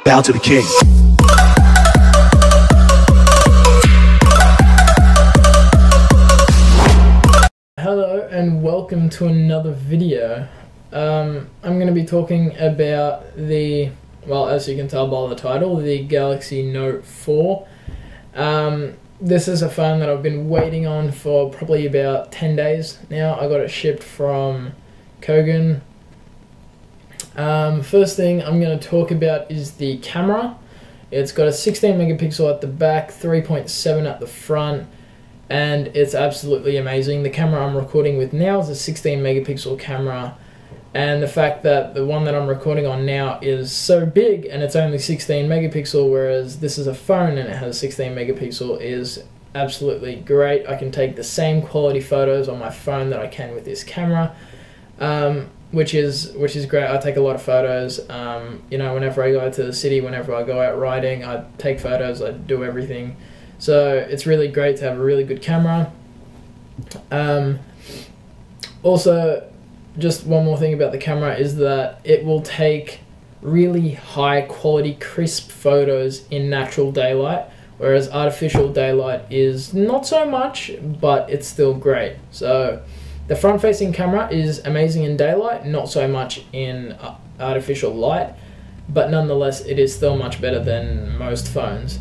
Bow to the king. Hello and welcome to another video. I'm going to be talking about the, well, as you can tell by the title, the Galaxy Note 4. This is a phone that I've been waiting on for probably about 10 days now. I got it shipped from Kogan. First thing I'm going to talk about is the camera. It's got a 16 megapixel at the back, 3.7 at the front, and it's absolutely amazing. The camera I'm recording with now is a 16 megapixel camera, and the fact that the one that I'm recording on now is so big and it's only 16 megapixel, whereas this is a phone and it has 16 megapixel, is absolutely great. I can take the same quality photos on my phone that I can with this camera, which is great. I take a lot of photos. You know, whenever I go to the city, whenever I go out riding, I take photos, I do everything. So it's really great to have a really good camera. Also, just one more thing about the camera is that it will take really high quality crisp photos in natural daylight, whereas artificial daylight is not so much, but it's still great. So the front facing camera is amazing in daylight, not so much in artificial light, but nonetheless it is still much better than most phones.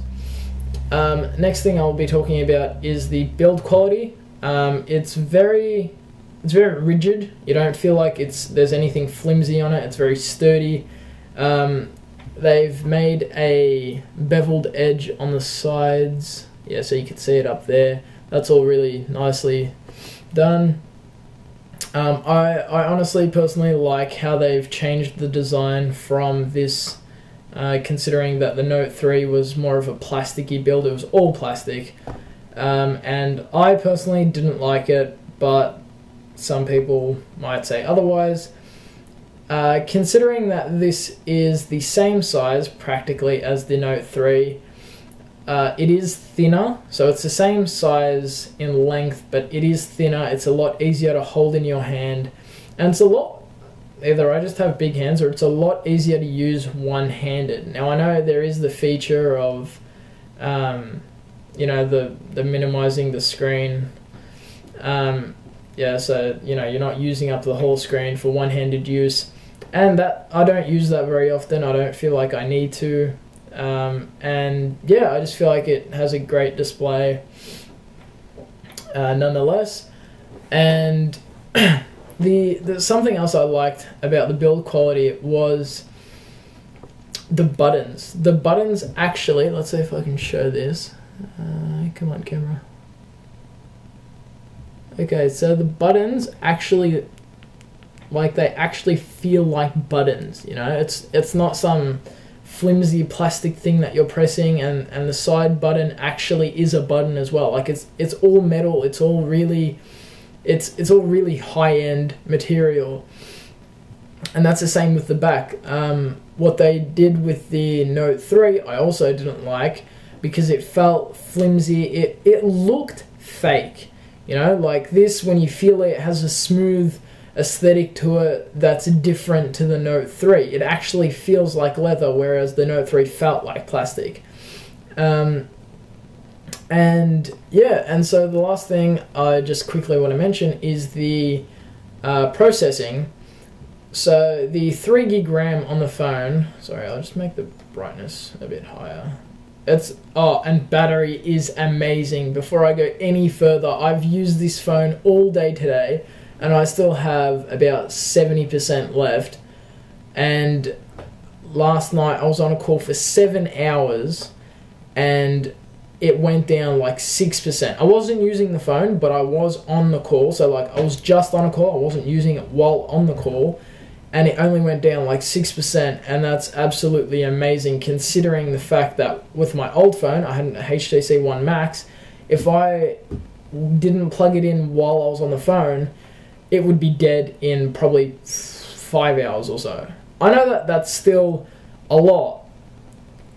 Next thing I'll be talking about is the build quality. It's very rigid. You don't feel like there's anything flimsy on it. It's very sturdy. They've made a beveled edge on the sides. Yeah, so you can see it up there. That's all really nicely done. I honestly, personally like how they've changed the design from this, considering that the Note 3 was more of a plasticky build. It was all plastic. And I personally didn't like it, but some people might say otherwise. Considering that this is the same size practically as the Note 3, it is thinner, so it's the same size in length, but it is thinner. It's a lot easier to hold in your hand, and it's a lot, either I just have big hands or it's a lot easier to use one-handed. Now I know there is the feature of you know, the minimizing the screen. Yeah, so, you know, you're not using up the whole screen for one-handed use, and that I don't use that very often. I don't feel like I need to, and yeah, I just feel like it has a great display nonetheless. And the something else I liked about the build quality was the buttons. The buttons actually, let's see if I can show this. Come on, camera. Okay, so the buttons actually, like, they actually feel like buttons, you know? It's not some flimsy plastic thing that you're pressing, and the side button actually is a button as well. Like, it's all metal, it's all really high-end material. And that's the same with the back. What they did with the Note 3, I also didn't like, because it felt flimsy. It looked fake. You know, like this, when you feel it has a smooth aesthetic to it that's different to the Note 3. It actually feels like leather, whereas the Note 3 felt like plastic. And yeah, and so the last thing I just quickly want to mention is the processing. So the 3 gig RAM on the phone, sorry, I'll just make the brightness a bit higher. And battery is amazing. Before I go any further, I've used this phone all day today and I still have about 70% left. And last night I was on a call for 7 hours and it went down like 6%. I wasn't using the phone, but I was on the call. So like I was just on a call, I wasn't using it while on the call. And it only went down like 6%, and that's absolutely amazing considering the fact that with my old phone, I had a HTC One Max. If I didn't plug it in while I was on the phone, it would be dead in probably 5 hours or so. I know that that's still a lot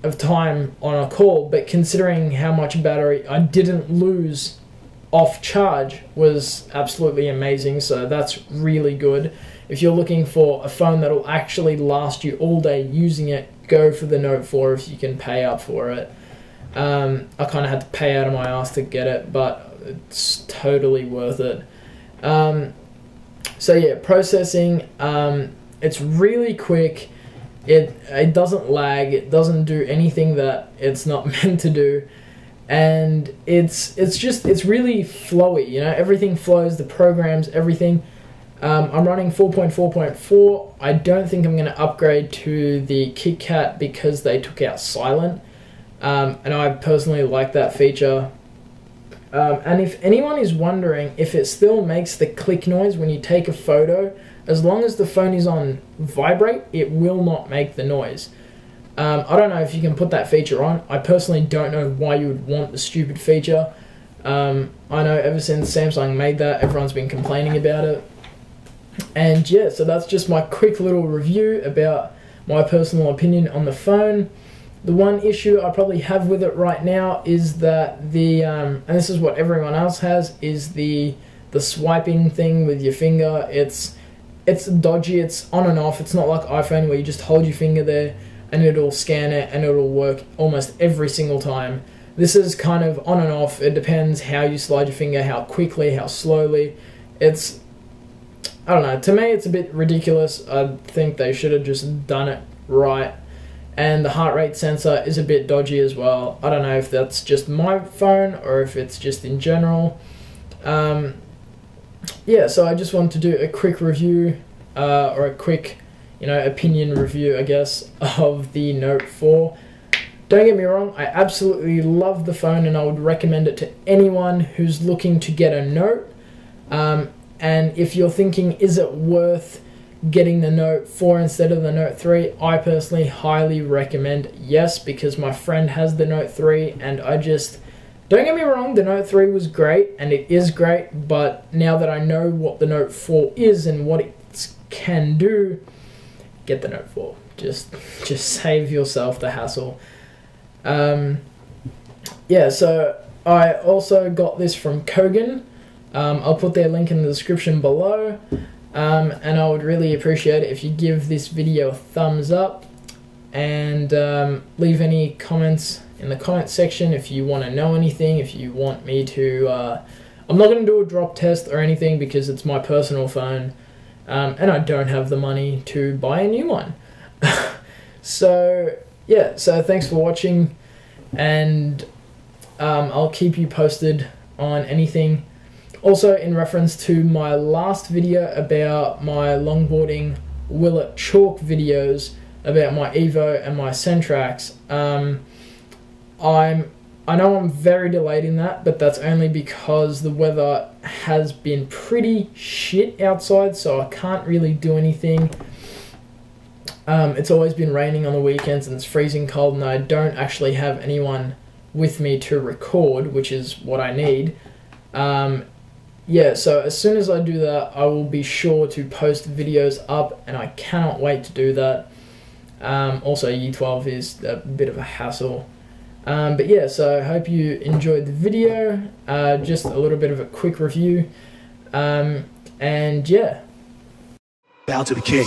of time on a call, but considering how much battery I didn't lose off charge was absolutely amazing, so that's really good. If you're looking for a phone that'll actually last you all day using it, go for the Note 4 if you can pay up for it. I kind of had to pay out of my ass to get it, but it's totally worth it. So yeah, processing, it's really quick. It doesn't lag. It doesn't do anything that it's not meant to do, and it's really flowy. You know, everything flows. The programs, everything. I'm running 4.4.4. I don't think I'm going to upgrade to the KitKat because they took out silent, and I personally like that feature. And if anyone is wondering if it still makes the click noise when you take a photo, as long as the phone is on vibrate, it will not make the noise. I don't know if you can put that feature on. I personally don't know why you would want the stupid feature. I know ever since Samsung made that, everyone's been complaining about it. And yeah, so that's just my quick little review about my personal opinion on the phone. The one issue I probably have with it right now is that the, and this is what everyone else has, is the swiping thing with your finger. It's dodgy, it's on and off. It's not like iPhone where you just hold your finger there and it'll scan it and it'll work almost every single time. This is kind of on and off. It depends how you slide your finger, how quickly, how slowly. It's, I don't know, to me it's a bit ridiculous. I think they should have just done it right. And the heart rate sensor is a bit dodgy as well. I don't know if that's just my phone or if it's just in general. Yeah, so I just wanted to do a quick review, or a quick, you know, opinion review, I guess, of the Note 4. Don't get me wrong, I absolutely love the phone and I would recommend it to anyone who's looking to get a Note. And if you're thinking, is it worth getting the Note 4 instead of the Note 3, I personally highly recommend yes, because my friend has the Note 3 and I just, don't get me wrong, the Note 3 was great and it is great, but now that I know what the Note 4 is and what it can do, get the Note 4. Just save yourself the hassle. Yeah, so I also got this from Kogan. I'll put their link in the description below. And I would really appreciate it if you give this video a thumbs up and leave any comments in the comment section if you want to know anything, if you want me to, I'm not going to do a drop test or anything because it's my personal phone, and I don't have the money to buy a new one. So yeah, so thanks for watching, and I'll keep you posted on anything. Also, in reference to my last video about my longboarding Willet Chalk videos about my Evo and my Centrax, I know I'm very delayed in that, but that's only because the weather has been pretty shit outside, so I can't really do anything. It's always been raining on the weekends and it's freezing cold, and I don't actually have anyone with me to record, which is what I need. Yeah, so as soon as I do that, I will be sure to post videos up, and I cannot wait to do that. Also, Year 12 is a bit of a hassle. But yeah, so I hope you enjoyed the video. Just a little bit of a quick review. And yeah. Bow to the king.